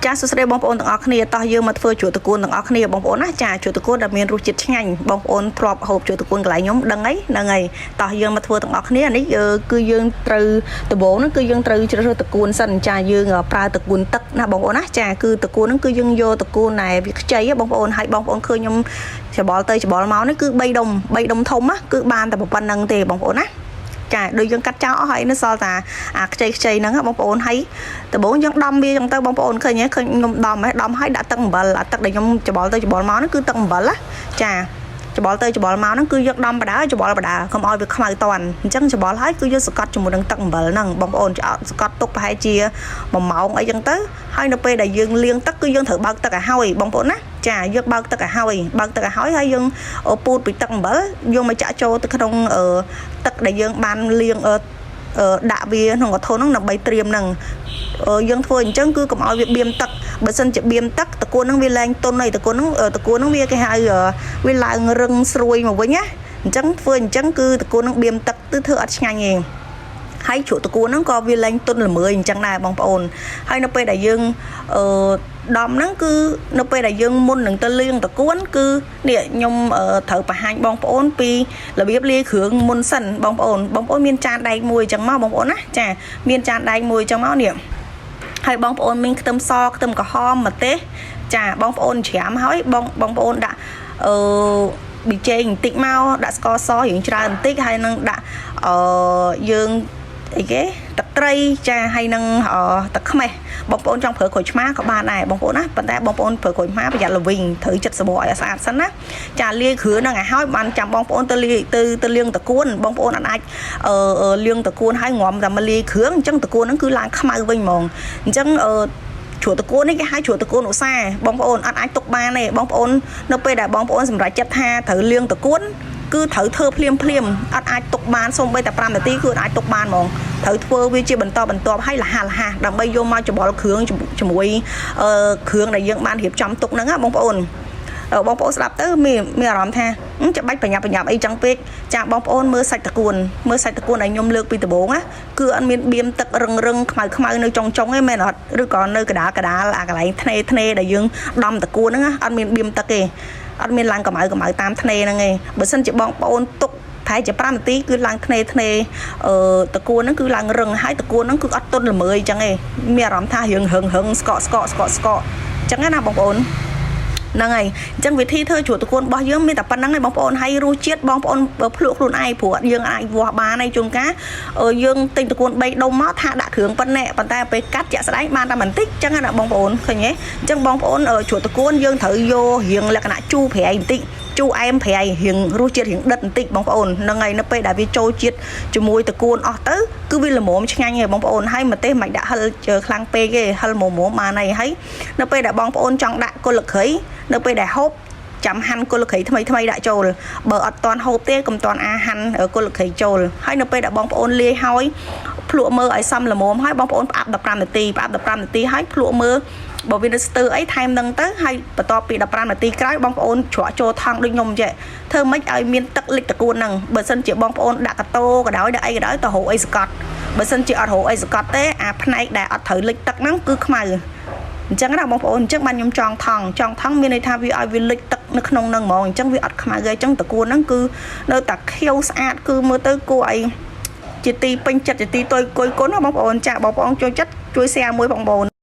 ចាសស្រីបងប្អូនទាំងអស់គ្នាតោះយើងមកធ្វើជ្រក់ត្រកួនទាំងអស់គ្នាបងប្អូនណាចាជ្រក់ត្រកួនដែលមានរសជាតិឆ្ងាញ់បងប្អូនធ្លាប់ហូបជ្រក់ត្រកួនកន្លែងខ្ញុំដឹងអីហ្នឹងហើយតោះយើងមកធ្វើទាំងអស់គ្នានេះគឺយើងត្រូវដំបូងហ្នឹងគឺយើងត្រូវជ្រើសរើសត្រកួនសិនចាយើងប្រើត្រកួនទឹកណាបងប្អូនណាចាគឺត្រកួនហ្នឹងគឺយើងយកត្រកួនដែលវាខ្ចីបងប្អូនហើយបងប្អូនឃើញខ្ញុំច្បល់ទៅច្បល់មកនេះគឺ3ដុំធំណាគឺបានតែប៉ុណ្្នឹងទេបងប្អូនណាចាដូចយើងកាត់ចោលអស់ហើយនៅសល់តែអាខ្ចីហ្នឹងបងប្អូនហើយដំបូងយើងដំវាចឹងទៅបងប្អូនឃើញខ្ញុំដំហើយដាក់ទឹកអំបិលអាទឹកដែលខ្ញុំច្បល់ទៅច្បល់មកហ្នឹងគឺទឹកអំបិលណាចាច្បល់ទៅច្បល់មកហ្នឹងគឺយើងដំបដាច្បល់បដាកុំឲ្យវាខ្មៅតន់អញ្ចឹងច្បល់ហើយគឺយើងសកាត់ជាមួយនឹងទឹកអំបិលហ្នឹងបងប្អូនសកាត់ទុកប្រហែលជា1ម៉ោងអីចឹងទៅហើយនៅពេលដែលយើងលាងទឹកគឺយើងត្រូវបើកទឹកឲ្យហើយបងប្អូនណាចាយើងបើកទឹកឲ្យហើយយើងពូតពីទឹកអំបិលយកមកចាក់ចូលទៅក្នុងទឹកដែលយើងបានលាងដាក់វាក្នុងកធុនហ្នឹងដើម្បីត្រៀមហ្នឹងយើងធ្វើអញ្ចឹងគឺកុំឲ្យវាបៀមទឹកបើសិនជាបៀមទឹកតកួនហ្នឹងវាឡើងទុនហើយតកួនហ្នឹងវាគេហៅវាឡើងរឹងស្រួយមកវិញណាអញ្ចឹងធ្វើអញ្ចឹងគឺតកួនហ្នឹងបៀមទឹកទៅធ្វើអត់ឆ្ងាញ់ទេហើយជ្រក់តកួនហ្នឹងក៏វាឡើងទុនល្មើយអញ្ចឹងដែរបងប្អូនហើយនៅពេលដែលយើងដំហ្នឹងគឺនៅពេលដែលយើងមុននឹងទៅលាងតកួនគឺនេះខ្ញុំត្រូវបង្ហាញបងប្អូនពីរបៀបលាយគ្រឿងមុនសិនបងប្អូនមានចានដែកមួយអញ្ចឹងមកបងប្អូនណាចាមានចានដែកមួយអញ្ចឹងមកនេះហើយបងប្អូនមានខ្ទឹមសខ្ទឹមក្រហមម្ទេសចាបងប្អូនច្រាមហើយបងប្អូនដាក់ប៊ីចេងបន្តិចមកដាក់ស្ករសរៀងច្រើនបន្តិចហើយនឹងដាក់យើងអីគេទឹកត្រីចាហើយនឹងទឹកខ្មេះបងប្អូនចង់ប្រើក្រូចឆ្មាក៏បានដែរបងប្អូនណាប៉ុន្តែបងប្អូនប្រើក្រូចឆ្មាប្រយ័ត្នល្វីងត្រូវចិត្តសបោឲ្យស្អាតសិនណាចាលាយគ្រឿងហ្នឹងឲ្យហើយបានចាំបងប្អូនទៅលាងតកួនបងប្អូនអាចលាងតកួនឲ្យងំតែមកលាយគ្រឿងអញ្ចឹងតកួនហ្នឹងគឺឡើងខ្មៅវិញហ្មងអញ្ចឹងជ្រក់តកួននេះគេហៅជ្រក់តកួនឧស្សាហ៍បងប្អូនអត់អាចទុកបានទេបងប្អូននៅពេលដែលបងប្អូនសម្រេចចិត្តថាត្រូវលាងតកួនគឺត្រូវធ្វើភ្លាមអត់អាចទុកបានសូម្បីតែ5នាទីគឺអាចទុកបានហ្មងត្រូវធ្វើវាជាបន្តឲ្យលះដើម្បីយកមកច្បល់គ្រឿងជាមួយគ្រឿងដែលយើងបានរៀបចំទុកហ្នឹងណាបងប្អូនស្ដាប់ទៅមានអារម្មណ៍ថាចាំបាច់ប្រញាប់អីចឹងពេកចាបងប្អូនមើលសាច់តកួនដែលខ្ញុំលើកពីដំបូងណាគឺអត់មានបៀមទឹករឹងខ្មៅនៅចុងឯងមែនអត់ឬក៏នៅកដាលអាកន្លែងធ្នេដែលយើងដំតកួនហ្នឹងអត់មានបៀមទឹកទេអត់មានឡើងកម្ៅតាមធ្នេហ្នឹងទេបើសិនជាបងប្អូនទុកប្រហែលជា5នាទីគឺឡើងធ្នេតកួនហ្នឹងគឺឡើងរឹងហើយតកួនហ្នឹងគឺអត់ទន់ល្មើយអញ្ចឹងឯងមានអារម្មណ៍ថារឿងហឹងស្កកអញ្ចឹងណាបងប្អូនហ្នឹងហើយអញ្ចឹងវិធីធ្វើជ្រក់តកួនរបស់យើងមានតែប៉ុណ្្នឹងឯងបងប្អូនហើយរសជាតិបងប្អូនភ្លក់ខ្លួនឯងព្រោះយើងអាចវាស់បានឯងជួនកាលយើងទិញតកួន3ដុំមកថាដាក់គ្រឿងប៉ុណ្ណេះប៉ុន្តែពេលកាត់ជាក់ស្ដែងបានតែបន្តិចអញ្ចឹងណាបងប្អូនឃើញទេអញ្ចឹងបងប្អូនជ្រក់តកួនយើងត្រូវយករៀងលក្ខណៈជូរប្រៃបន្តិចជូរអែមប្រៃរៀងរសជាតិរៀងដិតបន្តិចបងប្អូនហ្នឹងហើយនៅពេលដែលវាចូលជាតិជាមួយតកួនអស់ទៅគឺវាល្មមឆ្ងាញ់ហើយបងប្អូនហើយម្ទេសមិនដាក់ហិលខ្លាំងពេកទេហិលមុំបានហើយនៅពេលដែលបងប្អូនចង់ដាក់គល់ក្រីនៅពេលដែលហូបចាំហាន់គល់ក្រីថ្មីដាក់ចូលបើអត់តាន់ហូបទេកុំតាន់ហាន់គល់ក្រីចូលហើយនៅពេលដែលបងប្អូនលាយហើយភ្លក់មើលឲ្យសមល្មមហើយបងប្អូនផ្អាប់15នាទីហើយភ្លក់មើលបើវានៅស្ទើរអីថែមនឹងទៅហើយបន្ទាប់ពី15នាទីក្រោយបងប្អូនច្រកចូលថង់ដូចខ្ញុំចេះធ្វើម៉េចឲ្យមានទឹកលិចតកួនហ្នឹងបើសិនជាបងប្អូនដាក់កាតូក៏ដោយដាក់អីក៏ដោយទៅរកអីសកត់បើសិនជាអត់រកអីសកត់ទេអាផ្នែកដែលអត់ត្រូវលិចទឹកហ្នឹងគឺខ្មៅអញ្ចឹងណាបងប្អូនអញ្ចឹងបានខ្ញុំចងថង់មានន័យថាវាឲ្យវាលិចទឹកនៅក្នុងហ្នឹងហ្មងអញ្ចឹងវាអត់ខ្មៅទេអញ្ចឹងតកួនហ្នឹងគឺនៅតែខៀវស្អាតគឺមើលទៅគួរឲ្យជាទីពេញចិត្តជាទីទុយគុយគុណណាបងប្អូនចាបងប្អូនចូលចិត្តជួយ share មួយបងប្អូន